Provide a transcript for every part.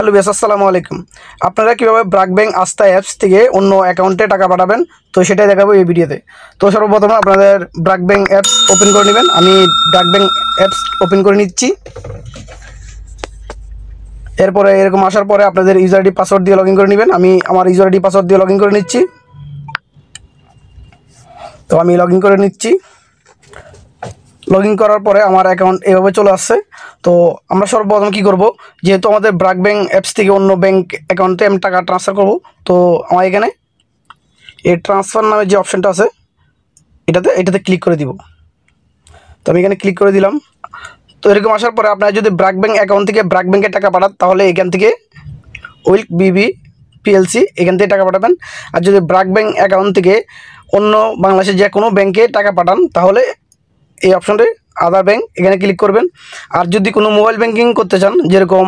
Hello বেশ, আসসালামু আলাইকুম। আপনারা কীভাবে ব্র্যাক ব্যাংক আস্থা অ্যাপস থেকে অন্য অ্যাকাউন্টে টাকা পাঠাবেন তো সেটাই দেখাবো এই ভিডিওতে। তো সর্বপ্রথমে আপনাদের ব্র্যাক ব্যাংক অ্যাপস ওপেন করে নেবেন। আমি ব্র্যাক ব্যাংক অ্যাপস ওপেন করে নিচ্ছি। এরপরে এরকম আসার পরে আপনাদের ইউজার আইডি পাসওয়ার্ড দিয়ে লগ ইন করে নেবেন। আমি আমার ইউজার আইডি পাসওয়ার্ড দিয়ে লগ ইন করে নিচ্ছি। তো আমি লগ ইন করে নিচ্ছি। লগ ইন করার পরে আমার অ্যাকাউন্ট এভাবে চলে আসছে। তো আমরা সর্বপ্রথম কী করব, যেহেতু আমাদের ব্র্যাক ব্যাংক অ্যাপস থেকে অন্য ব্যাংক অ্যাকাউন্টে আমি টাকা ট্রান্সফার করব, তো আমার এখানে এই ট্রান্সফার নামে যে অপশানটা আছে এটাতে ক্লিক করে দিব। তো আমি এখানে ক্লিক করে দিলাম। তো এরকম আসার পরে আপনারা যদি ব্র্যাক ব্যাংক অ্যাকাউন্ট থেকে ব্র্যাক ব্যাংকে টাকা পাঠান তাহলে এখান থেকে উইল্ক বিবি পিএলসি এখান থেকে টাকা পাঠাবেন। আর যদি ব্র্যাক ব্যাংক অ্যাকাউন্ট থেকে অন্য বাংলাদেশের যে কোনো ব্যাংকে টাকা পাঠান তাহলে এই অপশানটি আদার ব্যাংক এখানে ক্লিক করবেন। আর যদি কোনো মোবাইল ব্যাংকিং করতে চান, যেরকম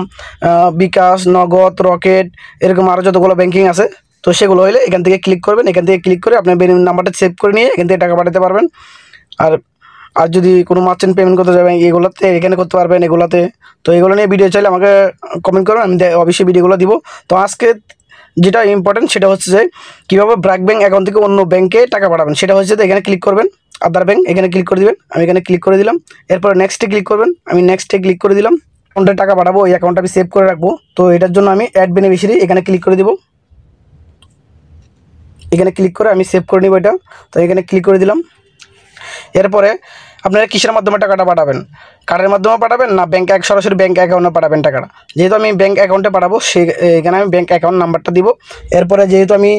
বিকাশ, নগদ, রকেট, এরকম আরও যতগুলো ব্যাংকিং আছে, তো সেগুলো হলে এখান থেকে ক্লিক করবেন। এখান থেকে ক্লিক করে আপনার বেনিফিট নাম্বারটা সেভ করে নিয়ে এখান থেকে টাকা পাঠাতে পারবেন। আর যদি কোনো মার্চেন্ট পেমেন্ট করতে যাবেন এগুলোতে এখানে করতে পারবেন এগুলোতে। তো এগুলো নিয়ে ভিডিও চাইলে আমাকে কমেন্ট করবেন, আমি অবশ্যই ভিডিওগুলো দিব। তো আজকে যেটা ইম্পর্টেন্ট সেটা হচ্ছে যে কীভাবে ব্র্যাক ব্যাংক অ্যাকাউন্ট থেকে অন্য ব্যাংকে টাকা পাঠাবেন, সেটা হচ্ছে যে এখানে ক্লিক করবেন, আদার ব্যাংক এখানে ক্লিক করে দিবেন। আমি এখানে ক্লিক করে দিলাম। এরপর নেক্সটে ক্লিক করবেন। আমি নেক্সটে ক্লিক করে দিলাম। অ্যাকাউন্টে টাকা পাঠাবো, এই অ্যাকাউন্টটা আমি সেভ করে রাখবো। তো এটার জন্য আমি অ্যাড বেনিফিশিয়ারি এখানে ক্লিক করে দিব। এখানে ক্লিক করে আমি সেভ করে নিব এটা। তো এখানে ক্লিক করে দিলাম। এরপরে আপনারা কিসের মাধ্যমে টাকাটা পাঠাবেন, কার্ডের মাধ্যমে পাঠাবেন না সরাসরি ব্যাংক অ্যাকাউন্টে পাঠাবেন টাকাটা। যেহেতু আমি ব্যাংক অ্যাকাউন্টে পাঠাবো এখানে আমি ব্যাংক অ্যাকাউন্ট নাম্বারটা দিব। এরপরে যেহেতু আমি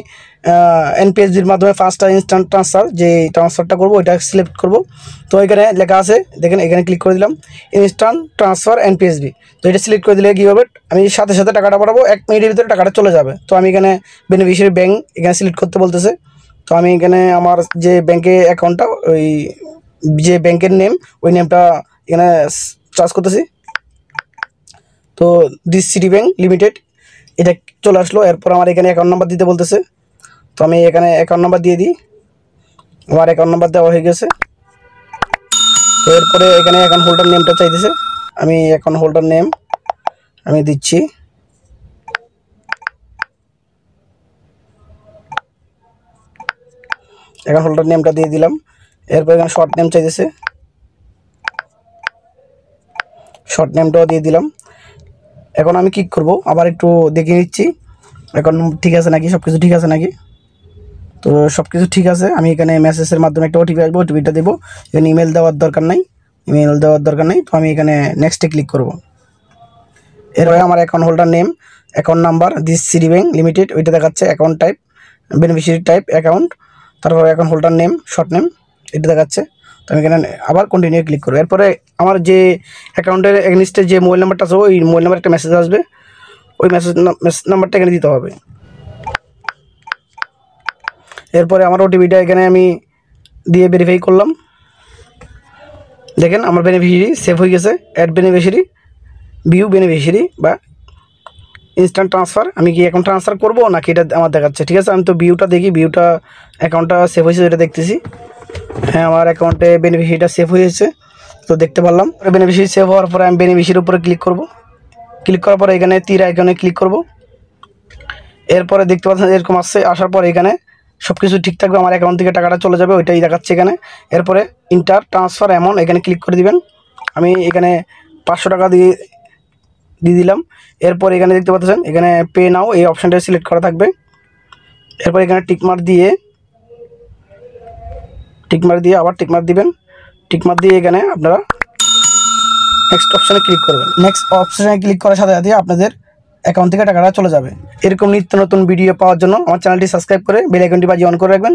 এনপিএসবির মাধ্যমে ফার্স্টটা ইনস্ট্যান্ট ট্রান্সফার যে ট্রান্সফারটা করবো ওইটা সিলেক্ট করব। তো এখানে লেখা আছে দেখেন, এখানে ক্লিক করে দিলাম ইনস্ট্যান্ট ট্রান্সফার এনপিএসবি। তো এটা সিলেক্ট করে দিলে কী হবে, আমি সাথে সাথে টাকাটা পাঠাবো, 1 মিনিটের ভিতরে টাকাটা চলে যাবে। তো আমি এখানে বেনিফিশিয়ারি ব্যাংক এখানে সিলেক্ট করতে বলতেছে। তো আমি এখানে আমার যে ব্যাংকে অ্যাকাউন্টটা ওই যে ব্যাংকের নেম ওই নেমটা এখানে চার্জ করতেছি। তো দিস সিটি ব্যাংক লিমিটেড এটা চলে আসলো। এরপর আমার এখানে অ্যাকাউন্ট নাম্বার দিতে বলতেছে। তো আমি এখানে অ্যাকাউন্ট নাম্বার দিয়ে দিই। আমার অ্যাকাউন্ট নাম্বার দেওয়া হয়ে গেছে। তো এরপরে এখানে অ্যাকাউন্ট হোল্ডার নেমটা চাইতেছে, আমি অ্যাকাউন্ট হোল্ডার নেম আমি দিচ্ছি। অ্যাকাউন্ট হোল্ডার নেমটা দিয়ে দিলাম। এরপর এখানে শর্ট নেম চাইতেছে, শর্ট নেমটাও দিয়ে দিলাম। এখন আমি কি করব, আবার একটু দেখে নিচ্ছি এখন ঠিক আছে নাকি, সব কিছু ঠিক আছে নাকি। তো সব কিছু ঠিক আছে। আমি এখানে মেসেজের মাধ্যমে একটা ওটিপি আসবো, ওটিপিটা দেবো। এখানে ইমেল দেওয়ার দরকার নাই, তো আমি এখানে নেক্সটে ক্লিক করব। এরপরে আমার account holder name, account number, this city bank limited ওইটা দেখাচ্ছে। Account type, beneficiary type account, তারপরে account holder name, short name এটা দেখাচ্ছে। তো আমি এখানে আবার কন্টিনিউ ক্লিক করব। এরপরে আমার যে অ্যাকাউন্টের এগেনস্টে যে মোবাইল নাম্বারটা আছে ওই মোবাইল নাম্বার একটা মেসেজ আসবে, ওই মেসেজ নাম্বারটা এখানে দিতে হবে। এরপরে আমার ওটিপিটা এখানে আমি দিয়ে ভেরিফাই করলাম। দেখেন আমার বেনিফিশিয়ারি সেভ হয়ে গেছে। অ্যাড বেনিফিশিয়ারি, ভিউ বেনিফিশিয়ারি বা ইনস্ট্যান্ট ট্রান্সফার। আমি কি এখন ট্রান্সফার করবো নাকি এটা আমার দেখাচ্ছে। ঠিক আছে, আমি তো ভিউটা দেখি, ভিউটা অ্যাকাউন্টটা সেভ হয়েছে এটা দেখতেছি। হ্যাঁ, আমার অ্যাকাউন্টে বেনিফিশিয়ারিটা সেভ হয়েছে, তো দেখতে পারলাম। বেনিফিশিয়ারি সেভ হওয়ার পরে আমি বেনিফিশিয়ারির উপরে ক্লিক করব। ক্লিক করার পরে এখানে তীর আইকনে ক্লিক করব। এরপরে দেখতে পাচ্ছেন এরকম আসছে। আসার পর এখানে সব কিছু ঠিক থাকবে, আমার অ্যাকাউন্ট থেকে টাকাটা চলে যাবে ওইটাই দেখাচ্ছে এখানে। এরপরে ইন্টার ট্রান্সফার অ্যামাউন্ট এখানে ক্লিক করে দিবেন। আমি এখানে 500 টাকা দিয়ে দিলাম। এরপর এখানে দেখতে পাচ্ছেন এখানে পে নাও এই অপশানটা সিলেক্ট করা থাকবে। এরপর এখানে টিকমার্ক দিয়ে আবার টিকমার্ক দিবেন। টিকমার্ক দিয়ে এখানে আপনারা নেক্সট অপশানে ক্লিক করবেন। নেক্সট অপশানে ক্লিক করার সাথে সাথে আপনাদের অ্যাকাউন্ট থেকে টাকাটা চলে যাবে। এরকম নিত্য নতুন ভিডিও পাওয়ার জন্য আমার চ্যানেলটি সাবস্ক্রাইব করে বেল আইকনটি বাজিয়ে অন করে রাখবেন,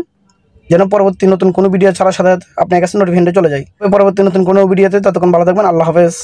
যেন পরবর্তী নতুন কোনো ভিডিও ছাড়ার সাথে সাথে আপনার কাছে নোটিফিকেশনটা চলে যায়। পরবর্তী নতুন কোনো ভিডিওতে ততক্ষণ ভালো থাকবেন। আল্লাহ হাফেজ।